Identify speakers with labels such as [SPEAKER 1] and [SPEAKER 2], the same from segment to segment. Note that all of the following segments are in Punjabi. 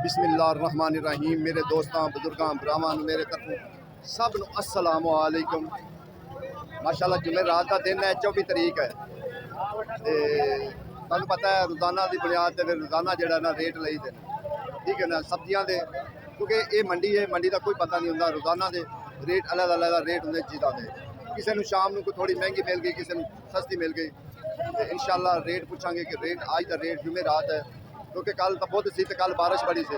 [SPEAKER 1] बिस्मिल्लाहिर्रहमानिर्रहीम। मेरे दोस्तों बुजुर्गों भरावां मेरे तरफों सब नूं अस्सलामु अलैकुम। माशाअल्लाह जुमेरात का दिन है, 24 तरीक है। तो तुहानूं पता है रोज़ाना की बुनियाद पर रोज़ाना जो ना रेट लईदे ने, ठीक है ना, सब्जियां दे, क्योंकि ये मंडी है, मंडी का कोई पता नहीं होंदा। रोज़ाना के रेट अलग अलग रेट होंगे चीज़ों के। किसी नूं शाम को थोड़ी महंगी मिल गई, किसी नूं सस्ती मिल गई। तो इंशाअल्लाह रेट पूछांगे कि रेट अज का रेट जुमेरात है, क्योंकि कल तो बुध सी, कल बारिश बड़ी सी।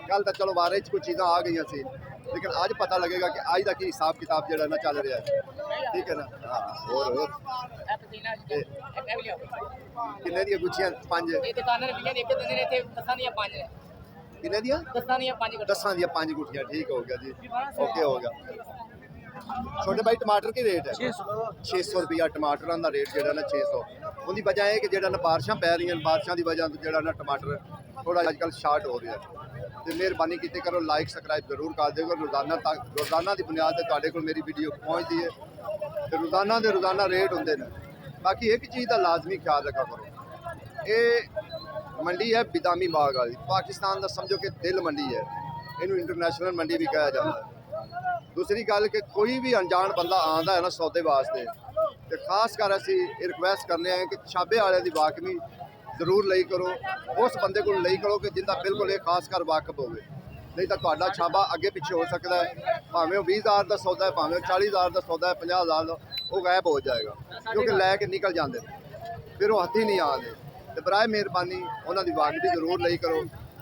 [SPEAKER 1] कल तो चलो बारिश कुछ चीज़ा आ गई सी, लेकिन अज पता लगेगा कि अज का की हिसाब किताब जो ना चल रहा है, ठीक है ना। हाँ, और किन्ने दी गुच्छियां? 5 किन्ने दियां? 10 दियां 5 गुच्छियां, ठीक हो गया जी, ओके हो गया। छोटे भाई टमाटर की रेट है 600 रुपया। टमाटर का रेट जो ना 600। उसकी वजह है कि जो ना बारिशां पै रही, बारिशों की वजह जो ना टमाटर थोड़ा अजकल शार्ट हो रहा है। तो मेहरबानी की करो, लाइक सबसक्राइब जरूर कर दो। रोज़ाना तक रोज़ाना की बुनियाद पर तुहाडे कोल मेरी वीडियो पहुँचती है। तो रोज़ाना के रोज़ाना रेट होंगे ने। बाकी एक चीज़ का लाजमी ख्याल रखा करो, ये मंडी है बिदामी बाग वाली, पाकिस्तान का समझो कि दिल मंडी है, इनू इंटरनेशनल मंडी भी कहा जाता है। दूसरी गल कि कोई भी अनजान बंदा आता है ना सौदे वास्ते, तो खास कर असी रिक्वेस्ट करने हैं कि छाबे वाले की वाकमी जरूर लई करो, उस बंदे को लई करो कि जिंदा बिल्कुल ये खास कर वाकफ हो। नहीं तो तुहाडा छाबा अगे पिछे हो सकता है, भावें 20,000 का सौदा है, भावें 40,000 का सौदा है, 50,000 का, वो गायब हो जाएगा, क्योंकि लैके निकल जाते फिर वो हथी नहीं आते। तो बराए मेहरबानी उन्होंने वाकफी जरूर लई करो,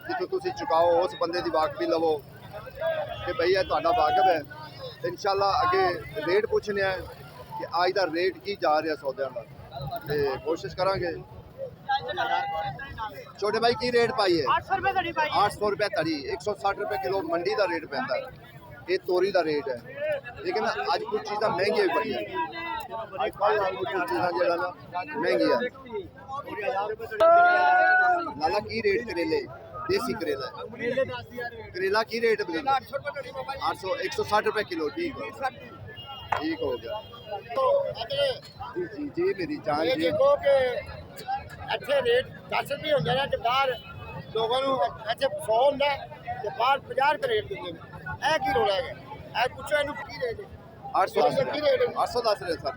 [SPEAKER 1] जितों तुम चुकाओ उस बंदे की वाकफी लवो कि भई यह तुहाडा वाकफ है। तो इंशाअल्लाह अगे रेट पूछने हैं कि अज का रेट की जा रहा सौदों का, तो कोशिश करांगे। छोटे भाई की रेट पाई है? 800 रुपये तड़ी, 160 रुपये किलो मंडी का रेट पैंता है। ये तोरी का रेट है, लेकिन अज कुछ चीज़ा महंगी भी बड़ी है, कुछ चीज़ा जो ना महंगी है। लाला की रेट करेले? देसी करेला है, करेला की रेट? 800 160 रुपये किलो, ठीक हो, ठीक हो गया जी जी जी मेरी जान जी।
[SPEAKER 2] अच्छे रेट 10 रुपये होंगे ना, बाहर लोगों को अच्छे 100 होंगे, बाहर 50 रुपये रेट देंगे। ऐ की रोला है, पूछो इनू की रेट है?
[SPEAKER 1] 810 रहे सर,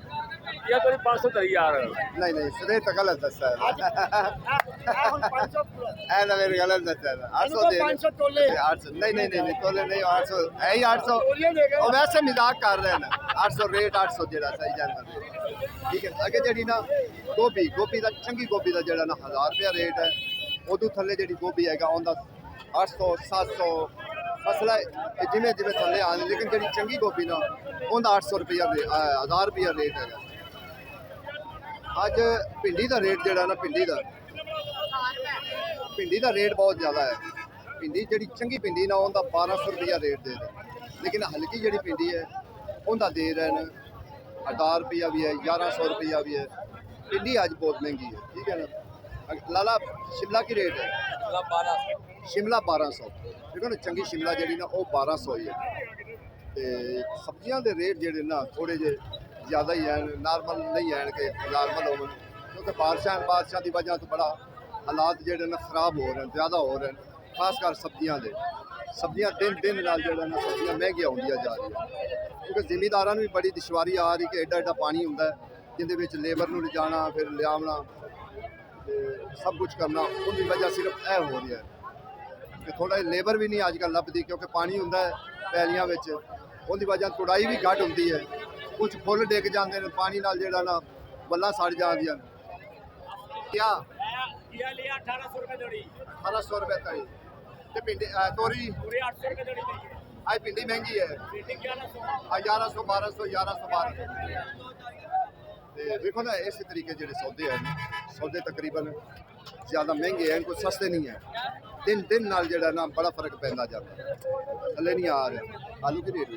[SPEAKER 3] या कोई 500 तरी यार।
[SPEAKER 1] नहीं नहीं सरे तो गलत दसा है, ऐसा मेरे गलत दसा है। 800 दे
[SPEAKER 2] 500 तोले,
[SPEAKER 1] 800 नहीं नहीं नहीं तोले नहीं, 800 है ही 800। और वैसे मजाक कर रहे हैं ना, 800 रेट 800 जो सही जाना, ठीक है। अगे जी ना गोभी, गोभी का चंगी गोभी का जो ना 1000 रुपया रेट है। उदू थले जी गोभी है 800 700 मसला जिमें जिमें थले आने, लेकिन जी चंगी गोभी ना उनका 800 रुपया 1000 रुपया रेट है। अज भिंडी का रेट जो ना भिंडी का रेट बहुत ज़्यादा है। भिंडी जी चंगी भिंडी ना उनका 1200 रुपया रेट दे रहे, लेकिन हल्की जी भिंडी है उनका दे रहे हैं 1000 रुपया भी है, 1100 रुपया भी है। भिंडी अज बहुत महंगी है, ठीक है ना। लाला शिमला की रेट है? शिमला 1200, देखो ना चंगी शिमला जी ना वो 1200 ही है। तो सब्जियों के रेट जोड़े ना थोड़े जे ज़्यादा ही हैं, नॉर्मल नहीं है कि नॉर्मल हो, क्योंकि बारिशों की वजह तो बड़ा हालात जोड़े ना खराब हो रहे हैं, ज़्यादा हो रहे हैं, खासकर सब्जियां दे। सब्जियां दिन दिन नाल जोड़ा ना सब्जियां महंगियां होंदियां जा रही, क्योंकि जिमीदारां भी बड़ी दुश्वारी आ रही कि एडा एडा पानी होंदा है जिंदे विच लेबर नूं लिजाना फिर लियावना सब कुछ करना, उनकी वजह सिर्फ यह हो रही है कि थोड़ा लेबर भी नहीं अजकल लभदी, क्योंकि पानी होंदा है पैलियां विच, उनकी वजह तुड़ाई भी घट होंदी है। कुछ फुल डिग जाते हैं पानी नाल जोड़ा ना बल्ला सड़ जांदियां। क्या
[SPEAKER 3] 1800 रुपये जोड़ी,
[SPEAKER 1] 1800 रुपये तड़ी। ते भिंडी तोरी
[SPEAKER 3] 800 रुपये जोड़ी।
[SPEAKER 1] आज भिंडी महंगी है, 1100 1200 1112। देखो ना इस तरीके जो सौदे हैं, सौदे तकरीबन ज़्यादा महंगे हैं, कोई सस्ते नहीं है। दिन दिन नाल जो ना बड़ा फर्क पैदा जाता है, थले नहीं आ रहे। आलू की रेट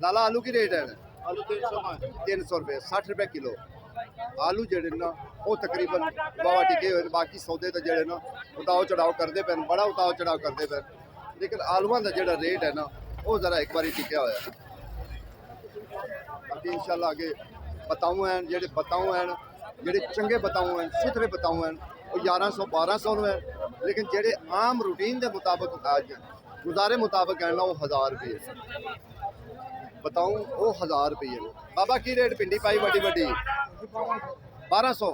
[SPEAKER 1] लाला आलू की रेट है?
[SPEAKER 2] आलू
[SPEAKER 1] 300 रुपये 60 रुपये किलो। आलू जोड़े ना वो तकरीबन बाबा टिके हुए, बाकी सौदे तो जोड़े ना उताव चढ़ाव करते पे, बड़ा उताव चढ़ाव करते पे, लेकिन आलूआं का जो रेट है ना वो जरा एक बार टिकया हुआ है। बाकी इंशाल्लाह आगे बताऊँ हैं, जो बताऊँ हैं ਜਿਹੜੇ ਚੰਗੇ ਬਤਾਊ ਹਨ ਸੁਥਰੇ ਬਤਾਊ ਹਨ ਉਹ 1100 1200 ਨੂੰ ਹੈ ਲੇਕਿਨ ਜਿਹੜੇ ਆਮ ਰੂਟੀਨ ਦੇ ਮੁਤਾਬਕ ਅੱਜ ਗੁਜ਼ਾਰੇ ਮੁਤਾਬਕ ਹੈ ਨਾ ਉਹ 1000 ਰੁਪਏ ਬਤਾਊ ਉਹ 1000 ਰੁਪਏ ਨੇ। ਬਾਬਾ ਕੀ ਰੇਟ ਪਿੰਡੀ ਪਾਈ ਵੱਡੀ ਵੱਡੀ 1200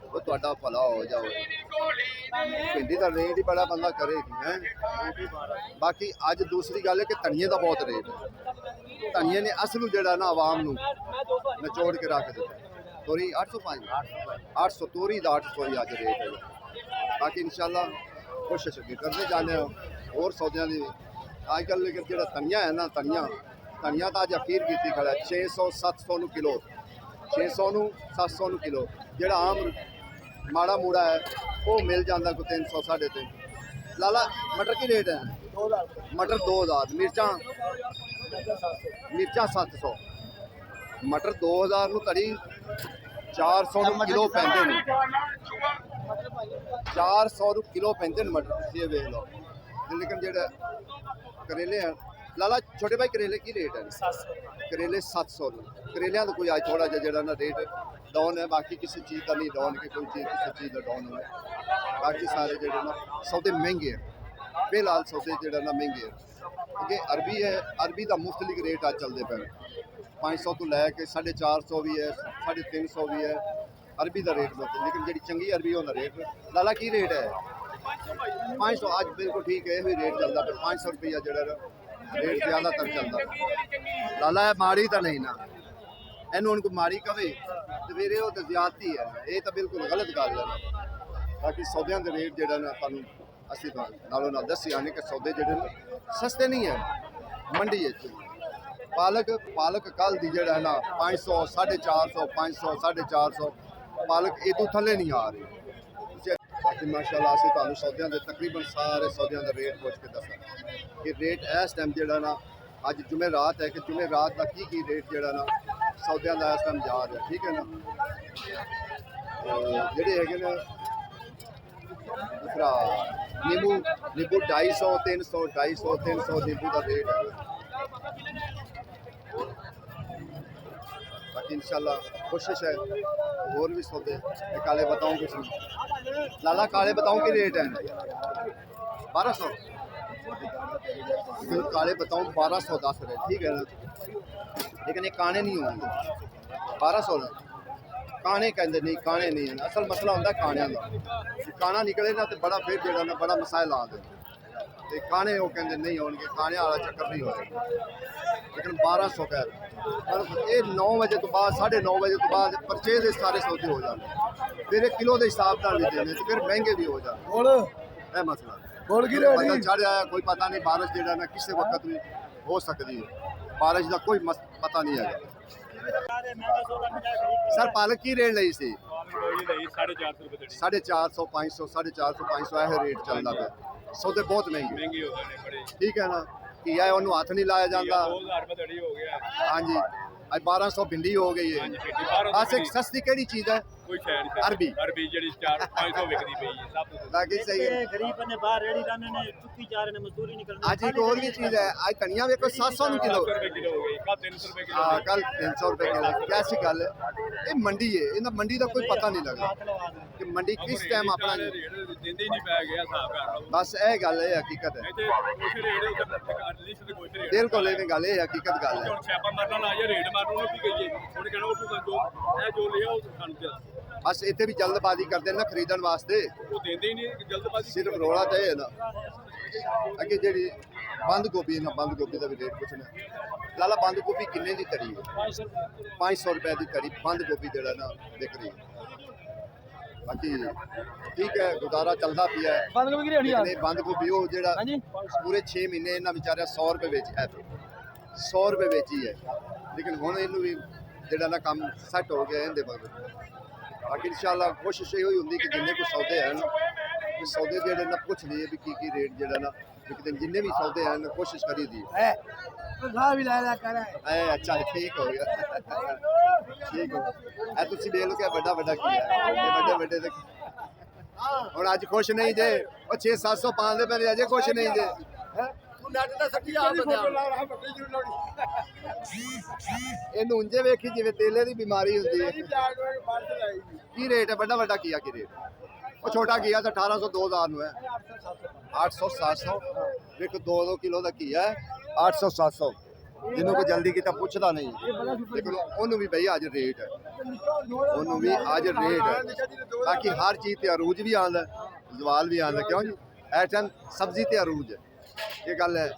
[SPEAKER 1] ਉਹ ਤੁਹਾਡਾ ਭਲਾ ਹੋ ਜਾਓ ਭਿੰਡੀ ਦਾ ਰੇਟ ਹੀ ਬੜਾ ਬੰਦਾ ਕਰੇਗੀ ਹੈ। ਬਾਕੀ ਅੱਜ ਦੂਸਰੀ ਗੱਲ ਹੈ ਕਿ ਧਨੀਏ ਦਾ ਬਹੁਤ ਰੇਟ ਹੈ। ਧਨੀਏ ਨੇ ਅਸਲੂ ਜਿਹੜਾ ਨਾ ਆਵਾਮ ਨੂੰ ਨਿਚੋੜ ਕੇ ਰੱਖ ਦਿੱਤਾ। ਤੋਰੀ 805 800 ਤੋਰੀ ਦਾ 800 ਹੀ ਅੱਜ ਰੇਟ ਹੈ। ਬਾਕੀ ਇਨਸ਼ਾਅੱਲਾ ਕੋਸ਼ਿਸ਼ ਅੱਗੇ ਕਰਦੇ ਜਾਂਦੇ ਹੋ ਹੋਰ ਸੌਦਿਆਂ ਦੀ ਅੱਜ ਕੱਲ੍ਹ ਲੇਕਿਨ ਜਿਹੜਾ ਧਨੀਆ ਹੈ ਨਾ ਧਨੀਆ ਤਾਂ ਅੱਜ ਅਖੀਰ ਕੀਤੀ ਖੜਾ 600 700 ਨੂੰ ਕਿਲੋ 600 ਨੂੰ 700 ਨੂੰ ਕਿਲੋ ਜਿਹੜਾ ਆਮ ਮਾੜਾ ਮੂੜਾ ਹੈ ਉਹ ਮਿਲ ਜਾਂਦਾ ਕੋਈ 300 350 ਲਾਲਾ ਮਟਰ ਕੀ ਰੇਟ ਹੈ ਮਟਰ 2000 ਮਿਰਚਾਂ 700 ਮਟਰ 2000 ਨੂੰ ਧੜੀ 400 ਨੂੰ ਕਿਲੋ ਪੈਂਦੇ ਨੇ 400 ਨੂੰ ਕਿਲੋ ਪੈਂਦੇ ਨੇ ਮਟਰ ਤੁਸੀਂ ਇਹ ਵੇਖ ਲਓ ਲੇਕਿਨ ਜਿਹੜਾ ਕਰੇਲੇ ਆ ਲਾਲਾ ਛੋਟੇ ਭਾਈ ਕਰੇਲੇ ਕੀ ਰੇਟ ਹੈ 700 ਕਰੇਲੇ 700 ਨੂੰ ਕਰੇਲਿਆਂ ਦਾ ਕੋਈ ਅੱਜ ਥੋੜਾ ਜਿਹਾ ਜਿਹੜਾ ਨਾ ਰੇਟ ਡਾਊਨ ਹੈ ਬਾਕੀ ਕਿਸੇ ਚੀਜ਼ ਦਾ ਨਹੀਂ ਡਾਊਨ ਕਿ ਕੋਈ ਚੀਜ਼ ਕਿਸੇ ਚੀਜ਼ ਦਾ ਡਾਊਨ ਹੋਵੇ ਬਾਕੀ ਸਾਰੇ ਜਿਹੜੇ ਨਾ ਸੌਦੇ ਮਹਿੰਗੇ ਆ ਫਿਲਹਾਲ ਸੌਦੇ ਜਿਹੜਾ ਨਾ ਮਹਿੰਗੇ ਆ ਕਿਉਂਕਿ ਅਰਬੀ ਹੈ ਅਰਬੀ ਦਾ ਮੁਖਤਲਿਫ ਰੇਟ ਅੱਜ ਚੱਲਦੇ ਪਏ 500 ਤੋਂ ਲੈ ਕੇ 450 ਵੀ ਹੈ 350 ਵੀ ਹੈ ਅਰਬੀ ਦਾ ਰੇਟ ਬਹੁਤ ਲੇਕਿਨ ਜਿਹੜੀ ਚੰਗੀ ਅਰਬੀ ਉਹਦਾ ਰੇਟ ਲਾਲਾ ਕੀ ਰੇਟ ਹੈ 500 ਅੱਜ ਬਿਲਕੁਲ ਠੀਕ ਹੈ ਇਹ ਵੀ ਰੇਟ ਚੱਲਦਾ ਪਿਆ 500 ਰੁਪਇਆ ਜਿਹੜਾ ਰੇਟ ਜ਼ਿਆਦਾਤਰ ਚੱਲਦਾ ਲਾਲਾ ਇਹ ਮਾੜੀ ਤਾਂ ਨਹੀਂ ਨਾ ਇਹਨੂੰ ਹੁਣ ਕੋਈ ਮਾੜੀ ਕਵੇ ਤੇ ਫਿਰ ਉਹ ਤਾਂ ਜ਼ਿਆਦਤੀ ਹੈ ਇਹ ਤਾਂ ਬਿਲਕੁਲ ਗਲਤ ਗੱਲ ਹੈ ਬਾਕੀ ਸੌਦਿਆਂ ਦੇ ਰੇਟ ਜਿਹੜਾ ਨਾ ਤੁਹਾਨੂੰ ਅਸੀਂ ਨਾਲੋਂ ਨਾਲ ਦੱਸਿਆ ਨਹੀਂ ਕਿ ਸੌਦੇ ਜਿਹੜੇ ਨੇ ਸਸਤੇ ਨਹੀਂ ਹੈ ਮੰਡੀ ਵਿੱਚ ਪਾਲਕ ਕੱਲ ਦੀ ਜਿਹੜਾ ਨਾ 500 450 500 450 ਪਾਲਕ ਇਹ ਤੋਂ ਥੱਲੇ ਨਹੀਂ ਆ ਰਹੀ ਬਾਕੀ ਮਾਸ਼ਾਅੱਲਾ ਅਸੀਂ ਤੁਹਾਨੂੰ ਸੌਦਿਆਂ ਦੇ ਤਕਰੀਬਨ ਸਾਰੇ ਸੌਦਿਆਂ ਦਾ ਰੇਟ ਪੁੱਛ ਕੇ ਦੱਸਾਂ ਕਿ ਰੇਟ ਇਸ ਟਾਈਮ ਜਿਹੜਾ ਨਾ ਅੱਜ ਜੁਮੇ ਰਾਤ ਹੈ ਕਿ ਜੁਮੇ ਰਾਤ ਦਾ ਕੀ ਰੇਟ ਜਿਹੜਾ ਨਾ ਸੌਦਿਆਂ ਦਾ ਇਸ ਟਾਈਮ ਜਾ ਰਿਹਾ ਠੀਕ ਹੈ ਨਾ ਜਿਹੜੇ ਹੈਗੇ ਨੇ ਦੂਸਰਾ ਨਿੰਬੂ 250 300 250 300 ਨਿੰਬੂ ਦਾ ਰੇਟ ਹੈ बाकी इंशाल्लाह कोशिश है और भी सौदे काले बताऊँ कुछ लाला काले बताऊँ कि रेट है 1200 काले बताऊँ 1210 रहे ठीक है ना लेकिन ये काने नहीं होंगे 1200 काने कहते नहीं काने नहीं है असल मसला होंगे कानिया का काना निकले ना तो बड़ा फिर जो ना बड़ा मसाइल आ ते काने वो कहते नहीं होंगे काने वाला चक्कर नहीं होगा लेकिन 1200 कह ये 9 बजे तो बाद 9:30 बजे तो बाद परचेज सारे सौदे हो जाते फिर एक किलो के हिसाब से भी देने फिर महंगे भी हो जाते मसला पता चढ़ आया कोई पता नहीं बारिश जो ना किसी वक्त भी हो सकती है बारिश का कोई पता नहीं है सर पालक की रेट ली सी 450 500 450 500 यह रेट चलता पे सौदे बहुत महंगे ठीक है ना कि है ਉਹਨੂੰ ਹੱਥ ਨਹੀਂ ਲਾਇਆ ਜਾਂਦਾ
[SPEAKER 3] 2000 ਰੁਪਏ ਧੜੀ ਹੋ ਗਿਆ
[SPEAKER 1] ਹਾਂਜੀ ਅੱਜ 1200 ਭਿੰਡੀ ਹੋ ਗਈ ਹੈ ਬਸ ਇੱਕ ਸਸਤੀ ਕਿਹੜੀ ਚੀਜ਼ ਹੈ
[SPEAKER 3] ਕੋਈ ਸ਼ੈ ਨਹੀਂ ਅਰਬੀ ਜਿਹੜੀ 4-500 ਵਿਕਦੀ ਪਈ ਹੈ ਸਭ ਤੋਂ
[SPEAKER 1] ਬਾਕੀ ਸਹੀ ਹੈ
[SPEAKER 2] ਗਰੀਬ ਬੰਦੇ ਬਾਹਰ ਰੇੜੀ ਲਾਣੇ ਨੇ ਚੁੱਕੀ ਜਾ ਰਹੇ ਨੇ ਮਜ਼ਦੂਰੀ ਨਹੀਂ ਕਰਨੀ
[SPEAKER 1] ਅੱਜ ਇੱਕ ਹੋਰ ਵੀ ਚੀਜ਼ ਹੈ ਅੱਜ ਧਨੀਆ ਵੇਖੋ 700 ਨੂੰ ਕਿਲੋ
[SPEAKER 3] 700 ਰੁਪਏ ਕਿਲੋ ਹੋ ਗਈ ਕੱਲ 300 ਰੁਪਏ ਕਿਲੋ
[SPEAKER 1] ਹਾਂ ਕੱਲ 300 ਰੁਪਏ ਕਿਲੋ ਕੈਸੀ ਗੱਲ ਹੈ ਇਹ ਮੰਡੀ ਹੈ ਇਹਨਾਂ ਮੰਡੀ ਦਾ ਕੋਈ ਪਤਾ ਨਹੀਂ ਲੱਗਦਾ ਕਿ ਮੰਡੀ ਕਿਸ ਟਾਈਮ ਆਪਣਾ
[SPEAKER 3] ਦਿੰਦੇ ਹੀ ਨਹੀਂ ਪੈ ਗਿਆ ਹਿਸਾਬ ਕਰ ਲਓ
[SPEAKER 1] ਬਸ ਇਹ ਗੱਲ ਹੈ ਹਕੀਕਤ ਹੈ
[SPEAKER 3] ਇੱਥੇ ਕੁਛ ਰੇਟ ਉੱਤੇ ਲਿਸਟ ਤੇ ਕੋਈ ਰੇਟ
[SPEAKER 1] ਬਿਲਕੁਲ ਇਹ ਗੱਲ ਹੈ ਹਕੀਕਤ ਗੱਲ ਹੈ
[SPEAKER 3] ਹੁਣ ਛਾਪਾ ਮਾਰਨ ਨਾਲ ਆਇਆ ਰੇਟ ਮਾਰਨ ਨੂੰ ਕੀ ਕਹੀਏ ਹੁਣ ਕਹਿੰਦਾ ਉਹ ਜੋ ਲਿਆ ਉਹ ਸਾਨੂੰ ਦੇ
[SPEAKER 1] ਬਸ ਇੱਥੇ ਵੀ ਜਲਦਬਾਜ਼ੀ ਕਰਦੇ ਨੇ ਨਾ ਖਰੀਦਣ ਵਾਸਤੇ
[SPEAKER 3] ਉਹ ਦਿੰਦੇ ਹੀ ਨਹੀਂ ਜਲਦਬਾਜ਼ੀ
[SPEAKER 1] ਸਿਰਫ ਰੋਲਾ ਤਾਂ ਇਹ ਹੈ ਨਾ ਅੱਗੇ ਜਿਹੜੀ ਬੰਦ ਗੋਭੀ ਨਾ ਬੰਦ ਗੋਭੀ ਦਾ ਵੀ ਰੇਟ ਪੁੱਛਣਾ ਲਾਲਾ ਬੰਦ ਗੋਭੀ ਕਿੰਨੇ ਦੀ ਧਰੀ ਹੈ 500 ਰੁਪਏ ਦੀ ਧਰੀ ਬੰਦ ਗੋਭੀ ਜਿਹੜਾ ਨਾ ਵਿਕ ਰਹੀ ਬਾਕੀ ਠੀਕ ਹੈ ਗੁਜ਼ਾਰਾ ਚੱਲਦਾ ਪਿਆ ਹੈ
[SPEAKER 2] ਬੰਦ ਗੋਭੀ ਕਿਹੜੀ
[SPEAKER 1] ਲੇਕਿਨ ਇਹ ਬੰਦ ਗੋਭੀ ਉਹ ਜਿਹੜਾ ਪੂਰੇ 6 ਮਹੀਨੇ ਇਹਨਾਂ ਵਿਚਾਰਿਆ 100 ਰੁਪਏ ਵਿੱਚ ਹੈ 100 ਰੁਪਏ ਵਿੱਚ ਹੀ ਹੈ ਲੇਕਿਨ ਹੁਣ ਇਹਨੂੰ ਵੀ ਜਿਹੜਾ ਨਾ ਕੰਮ ਸੈੱਟ ਹੋ ਗਿਆ ਇਹਦੇ ਮਗਰ ਬਾਕੀ ਇਨਸ਼ਾਅੱਲਾ ਕੋਸ਼ਿਸ਼ ਇਹ ਹੋਈ ਹੁੰਦੀ ਕਿ ਜਿੰਨੇ ਕੋ ਸੌਦੇ ਹਨ ਕਿ ਸੌਦੇ ਜਿਹੜੇ ਨਾ ਪੁੱਛ ਲਈਏ ਵੀ ਕੀ ਰੇਟ ਜਿਹੜਾ ਨਾ ਇੱਕ ਦਿਨ ਜਿੰਨੇ ਵੀ ਸੌਦੇ ਹਨ ਕੋਸ਼ਿਸ਼ ਕਰੀ ਦੀ
[SPEAKER 2] ਵੀ ਲੈ ਲਿਆ ਕਰ
[SPEAKER 1] ਅੱਛਾ ਠੀਕ ਹੋ ਗਿਆ ਠੀਕ ਹੋ ਗਿਆ ਇਹ ਤੁਸੀਂ ਦੇਖ ਲਓ ਕਿ ਵੱਡਾ ਕੀ ਹੈ ਵੱਡੇ ਦੇ ਹੁਣ ਅੱਜ ਖੁਸ਼ ਨਹੀਂ ਜੇ ਉਹ 600-700 ਪਾਉਂਦੇ ਪਏ ਅਜੇ ਖੁਸ਼ ਨਹੀਂ ਜੇ
[SPEAKER 2] ਨੱਟ ਦਾ ਸੱਟੀ ਆ ਬੰਦਾ
[SPEAKER 1] ਇਹਨੂੰ ਉਂਝੇ ਵੇਖੀ ਜਿਵੇਂ ਤੇਲੇ ਦੀ ਬਿਮਾਰੀ ਹੁੰਦੀ ਹੈ ਕੀ ਰੇਟ ਹੈ ਵੱਡਾ ਵੱਡਾ ਕੀਆ ਕੀ ਰੇਟ? ਉਹ ਛੋਟਾ ਕੀਆ ਤਾਂ 1800 2000 ਨੂੰ ਹੈ। 800 700 ਦੇਖੋ 2-2 ਕਿਲੋ ਦਾ ਕੀਆ ਹੈ 800 700। ਜਿਹਨੂੰ ਕੋਈ ਜਲਦੀ ਕੀਤਾ ਪੁੱਛਦਾ ਨਹੀਂ, ਲੇਕਿਨ ਉਹਨੂੰ ਵੀ ਬਈ ਅੱਜ ਰੇਟ ਹੈ, ਉਹਨੂੰ ਵੀ ਅੱਜ ਰੇਟ ਹੈ। ਬਾਕੀ ਹਰ ਚੀਜ਼ ਤੇ ਅਰੂਜ ਵੀ ਆਉਂਦਾ, ਜ਼ਵਾਲ ਵੀ ਆਉਂਦਾ, ਕਿਉਂ ਜੀ ਇਸ ਟਾਈਮ ਸਬਜ਼ੀ ਤੇ ਅਰੂਜ ਹੈ, ਇਹ ਗੱਲ ਹੈ।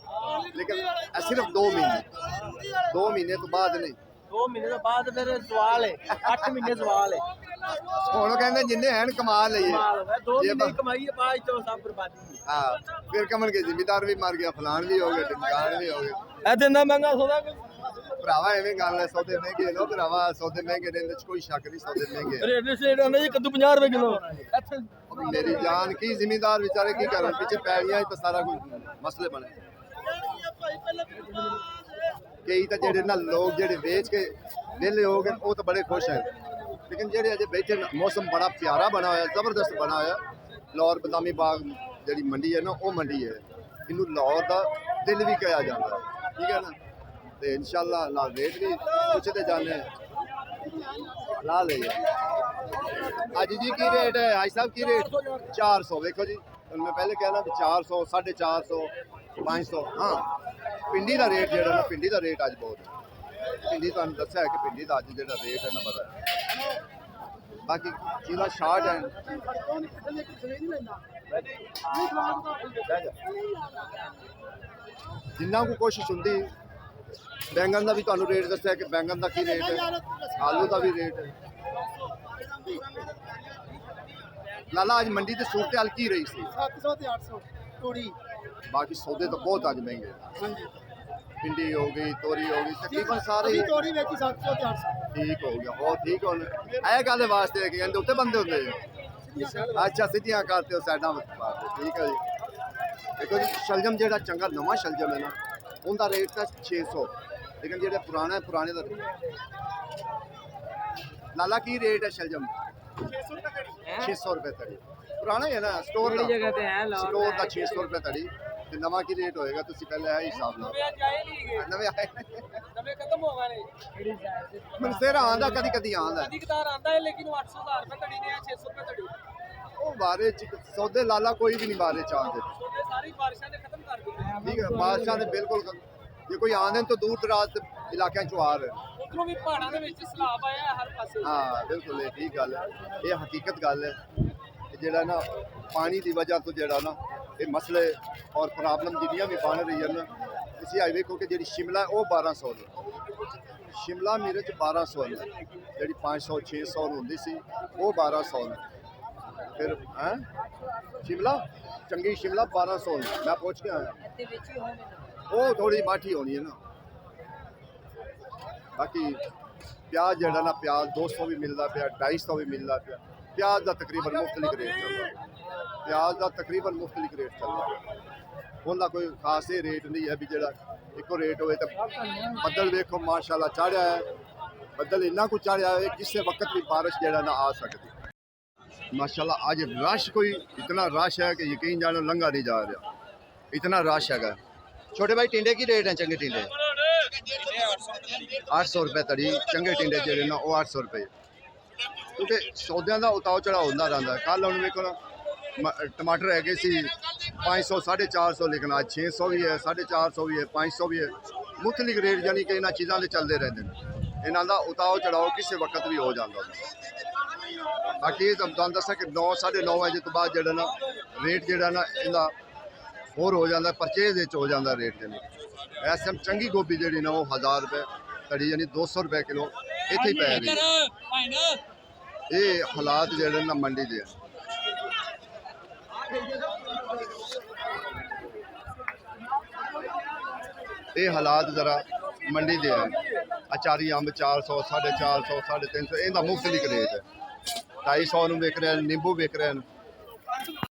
[SPEAKER 1] ਲੇਕਿਨ ਇਹ ਸਿਰਫ 2 ਮਹੀਨੇ ਤੋਂ ਬਾਅਦ ਨਹੀਂ,
[SPEAKER 4] 2 ਮਹੀਨੇ ਤੋਂ ਬਾਅਦ ਫਿਰ ਸਵਾਲ ਹੈ, 8 ਮਹੀਨੇ ਸਵਾਲ ਹੈ।
[SPEAKER 1] ਹੁਣ ਕਹਿੰਦੇ ਜਿੰਨੇ ਹਨ ਕਮਾ ਲਈਏ,
[SPEAKER 4] 2 ਮਹੀਨੇ ਕਮਾਈ ਹੈ ਬਾਅਦ ਚੋਂ ਸਭ ਬਰਬਾਦੀ।
[SPEAKER 1] ਹਾਂ ਫਿਰ ਕਮਣ ਕੇ ਜ਼ਿਮੀਦਾਰ ਵੀ ਮਰ ਗਿਆ, ਫਲਾਣ ਵੀ ਹੋ ਗਏ, ਟਿਕਾਣ ਵੀ ਹੋ ਗਏ।
[SPEAKER 4] ਇਹ ਦਿੰਦਾ ਮਹਿੰਗਾ ਸੌਦਾ
[SPEAKER 1] ਭਰਾਵਾ ਐਵੇਂ ਗੱਲ ਹੈ, ਸੌਦੇ ਮਹਿੰਗੇ ਲੋ ਭਰਾਵਾ, ਸੌਦੇ ਮਹਿੰਗੇ ਨੇ, ਇਹਦੇ ਚ ਕੋਈ ਸ਼ੱਕ ਨਹੀਂ, ਸੌਦੇ ਮਹਿੰਗੇ ਆ।
[SPEAKER 4] ਰੇਟ ਸਟੇਟ ਆਉਂਦਾ ਜੀ ਕੱਦੂ 50 ਰੁਪਏ ਕਿਲੋ ਇੱਥੇ।
[SPEAKER 1] ਮੇਰੀ ਜਾਨ ਕੀ ਜ਼ਿਮੀਦਾਰ ਵਿਚਾਰੇ ਕੀ ਕਰਨ, ਪਿੱਛੇ ਪੈੜੀਆਂ ਤਾਂ ਸਾਰਾ ਕੁਝ ਮਸਲੇ ਬਣੇ। ਕਈ ਤਾਂ ਜਿਹੜੇ ਨਾ ਲੋਕ ਜਿਹੜੇ ਵੇਚ ਕੇ ਵਿਹਲੇ ਹੋ ਗਏ ਉਹ ਤਾਂ ਬੜੇ ਖੁਸ਼ ਹੈ, ਲੇਕਿਨ ਜਿਹੜੇ ਅਜੇ ਬੈਠੇ ਨੇ, ਮੌਸਮ ਬੜਾ ਪਿਆਰਾ ਬਣਾ ਹੋਇਆ, ਜ਼ਬਰਦਸਤ ਬਣਾ ਹੋਇਆ। ਲਾਹੌਰ ਬਦਾਮੀ ਬਾਗ ਜਿਹੜੀ ਮੰਡੀ ਹੈ ਨਾ, ਉਹ ਮੰਡੀ ਹੈ, ਇਹਨੂੰ ਲਾਹੌਰ ਦਾ ਦਿਲ ਵੀ ਕਿਹਾ ਜਾਂਦਾ ਹੈ, ਠੀਕ ਹੈ ਨਾ। ਤੇ ਇਨਸ਼ਾਅੱਲਾ ਨਾਲ ਰੇਟ ਵੀ ਪੁੱਛਦੇ ਜਾਂਦੇ ਲਾ ਲੈ। ਅੱਜ ਜੀ ਕੀ ਰੇਟ ਹੈ ਹਾਈ ਸਾਹਿਬ, ਕੀ ਰੇਟ? 400। ਵੇਖੋ ਜੀ ਮੈਂ ਪਹਿਲੇ ਕਹਿਣਾ ਵੀ 400 450 500। ਹਾਂ ਪਿੰਡੀ ਦਾ ਰੇਟ ਜਿਹੜਾ ਨਾ, ਪਿੰਡੀ ਦਾ ਰੇਟ ਅੱਜ ਬਹੁਤ ਹੈ। ਪਿੰਡੀ ਤੁਹਾਨੂੰ ਦੱਸਿਆ ਹੈ ਕਿ ਪਿੰਡੀ ਦਾ ਅੱਜ ਜਿਹੜਾ ਰੇਟ ਹੈ ਨਾ ਬੜਾ ਹੈ। ਬਾਕੀ ਚੀਜ਼ਾਂ ਸ਼ਾਰਟ ਹੈ। ਜਿੰਨਾ ਕੋ ਕੋਸ਼ਿਸ਼ ਹੁੰਦੀ। ਬੈਂਗਨ ਦਾ ਵੀ ਤੁਹਾਨੂੰ ਰੇਟ ਦੱਸਿਆ ਕਿ ਬੈਂਗਨ ਦਾ ਕੀ ਰੇਟ ਹੈ, ਆਲੂ ਦਾ ਵੀ ਰੇਟ ਹੈ। ਲਾਲਾ ਅੱਜ ਮੰਡੀ ਤੇ ਸੂਰਤ ਹਾਲ ਕੀ ਰਹੀ ਸੀ?
[SPEAKER 2] 700 ਤੇ 800 ਤੋੜੀ।
[SPEAKER 1] ਬਾਕੀ ਸੌਦੇ ਤਾਂ ਬਹੁਤ ਅੱਜ ਮਹਿੰਗੇ।
[SPEAKER 2] ਹਾਂਜੀ
[SPEAKER 1] ਪਿੰਡੀ ਹੋ ਗਈ, ਤੋਰੀ ਹੋ ਗਈ, ਤਕਰੀਬਨ ਸਾਰੇ ਹੀ
[SPEAKER 2] ਤੋੜੀ ਵਿੱਚ 700 ਤੇ 800
[SPEAKER 1] ਠੀਕ ਹੋ ਗਿਆ। ਹੋਰ ਠੀਕ ਹੋਣ ਇਹ ਗੱਲ ਵਾਸਤੇ ਕਿ ਕਹਿੰਦੇ ਉੱਤੇ ਬੰਦੇ ਹੁੰਦੇ ਜੀ। ਅੱਛਾ ਸਿੱਧੀਆਂ ਕਰਤੇ ਹੋ ਸਾਈਡਾਂ ਮਾਰਦੇ, ਠੀਕ ਹੈ ਜੀ। ਦੇਖੋ ਜੀ ਸ਼ਲਜਮ ਜਿਹੜਾ ਚੰਗਾ ਨਵਾਂ ਸ਼ਲਜਮ ਹੈ ਨਾ, ਉਹਦਾ ਰੇਟ ਤਾਂ 600, ਲੇਕਿਨ ਜਿਹੜਾ ਪੁਰਾਣਾ ਹੈ ਪੁਰਾਣੇ ਦਾ ਲਾਲਾ ਕੀ ਰੇਟ ਹੈ ਸ਼ਲਜਮ? 600 ਰੁਪਏ ਤੜੀ। ਪੁਰਾਣਾ ਹੀ ਹੈ ਨਾ, ਸਟੋਰ ਦਾ
[SPEAKER 4] ਜਗ੍ਹਾ ਤੇ ਹੈ ਲਾਹੌਰ
[SPEAKER 1] ਸਟੋਰ ਦਾ 600 ਰੁਪਏ ਤੜੀ। ਤੇ ਨਵਾਂ ਕੀ ਰੇਟ ਹੋਏਗਾ ਤੁਸੀਂ ਪਹਿਲੇ ਇਹ ਹਿਸਾਬ ਨਾਲ ਨਵੇਂ ਆਏ
[SPEAKER 4] ਨਵੇਂ ਖਤਮ ਹੋ ਗਏ ਨੇ।
[SPEAKER 1] ਮਨਸੇਰਾ ਆਂਦਾ ਕਦੀ ਕਦੀ ਆਂਦਾ
[SPEAKER 4] ਕਦੀ ਕਦਾਰ ਆਂਦਾ ਹੈ, ਲੇਕਿਨ 800,000 ਰੁਪਏ ਤੜੀ ਨੇ 600 ਰੁਪਏ ਤੜੀ।
[SPEAKER 1] ਉਹ ਬਾਰੇ ਚ ਸੌਦੇ ਲਾਲਾ ਕੋਈ ਵੀ ਨਹੀਂ ਬਾਰੇ ਚਾਹਦੇ,
[SPEAKER 4] ਸੋਡੇ ਸਾਰੀ ਬਾਰਿਸ਼ਾਂ ਨੇ ਖਤਮ ਕਰ ਦਿੱਤੇ।
[SPEAKER 1] ਠੀਕ ਹੈ। ਬਾਦਸ਼ਾਹ ਦੇ ਬਿਲਕੁਲ ਜੇ ਕੋਈ ਆਂਦੇ ਤਾਂ ਦੂਰ ਦਰਾਜ਼ ਦੇ ਇਲਾਕਿਆਂ ਚੋਂ ਆ ਰਹੇ।
[SPEAKER 4] ਉਧਰੋਂ ਵੀ ਪਹਾੜਾਂ ਦੇ ਵਿੱਚ ਸਲਾਬ ਆਇਆ ਹਰ ਪਾਸੇ।
[SPEAKER 1] ਹਾਂ ਬਿਲਕੁਲ ਇਹ ਠੀਕ ਗੱਲ ਹੈ, ਇਹ ਹਕੀਕਤ ਗੱਲ ਹੈ ਕਿ ਜਿਹੜਾ ਨਾ ਪਾਣੀ ਦੀ ਵਜ੍ਹਾ ਤੋਂ ਜਿਹੜਾ ਨਾ ਇਹ ਮਸਲੇ ਔਰ ਪ੍ਰੋਬਲਮ ਜਿਹੜੀਆਂ ਵੀ ਬਣ ਰਹੀਆਂ ਨਾ, ਤੁਸੀਂ ਆਈ ਵੇਖੋ ਕਿ ਜਿਹੜੀ ਸ਼ਿਮਲਾ ਉਹ 1200 ਨੇ, ਸ਼ਿਮਲਾ ਮਿਰਚ 1200 ਨੇ, ਜਿਹੜੀ 500 600 ਨੂੰ ਹੁੰਦੀ ਸੀ ਉਹ 1200 ਨੇ। ਫਿਰ ਹੈ ਸ਼ਿਮਲਾ ਚੰਗੀ ਸ਼ਿਮਲਾ 1200 ਨੇ, ਮੈਂ ਪੁੱਛ ਕੇ ਆਇਆ। ਉਹ ਥੋੜੀ ਮਾਠੀ ਹੋਣੀ ਹੈ ਨਾ। ਬਾਕੀ ਪਿਆਜ਼ ਜਿਹੜਾ ਨਾ, ਪਿਆਜ਼ 200 ਵੀ ਮਿਲਦਾ ਪਿਆ, 250 ਵੀ ਮਿਲਦਾ ਪਿਆ। ਪਿਆਜ਼ ਦਾ ਤਕਰੀਬਨ ਮੁਖਤਲਿਫ ਰੇਟ ਚੱਲਦਾ, ਪਿਆਜ਼ ਦਾ ਤਕਰੀਬਨ ਮੁਖਤਲਿਫ ਰੇਟ ਚੱਲਦਾ। ਉਹਦਾ ਕੋਈ ਖਾਸ ਇਹ ਰੇਟ ਨਹੀਂ ਹੈ ਵੀ ਜਿਹੜਾ ਇੱਕੋ ਰੇਟ ਹੋਵੇ। ਤਾਂ ਬੱਦਲ ਵੇਖੋ ਮਾਸ਼ਾਅੱਲਾ ਚਾੜਿਆ ਹੈ, ਬੱਦਲ ਇੰਨਾ ਕੁ ਚਾੜਿਆ ਹੈ ਕਿਸੇ ਵਕਤ ਵੀ ਬਾਰਿਸ਼ ਜਿਹੜਾ ਨਾ ਆ ਸਕਦੀ। माशाल्लाह आज रश कोई इतना रश है कि यकीन जानो लंघा नहीं जा रहा, इतना रश है। छोटे भाई टिंडे की रेट है? चंगे टिंडे 800 रुपये तड़ी, चंगे टिंडे जेडे ना वो 800 रुपये, क्योंकि सौदे का उताव चढ़ाव होता रहता है। कल हम वेखो ना टमाटर है 500 450, लेकिन आज 600 भी है, 450 भी है, 500 भी है। मुख्तलिफ रेट यानी कि इन्होंने चीज़ों के चलते रहते हैं, इन्हों का उताव चढ़ाव किसी वक्त भी हो जाता है। बाकी तुहानूं दस्सां कि 9 9:30 बजे तो बाद जो ना रेट जो ना इहदा होर हो जाता, परचेज हो जाता रेट। इस टाइम चंगी गोभी जी ना वो 1000 रुपये तड़ी यानी 200 रुपये किलो इत्थे ही पै रही। ये हालात जो ना मंडी के ये हालात जरा मंडी के हैं। अचारी अंब 400 450 350 इनका मुख्तलिफ रेट है। 250 ਨੂੰ ਵਿਕ ਰਹੇ, ਨਿੰਬੂ ਵਿਕ ਰਹੇ ਨੇ।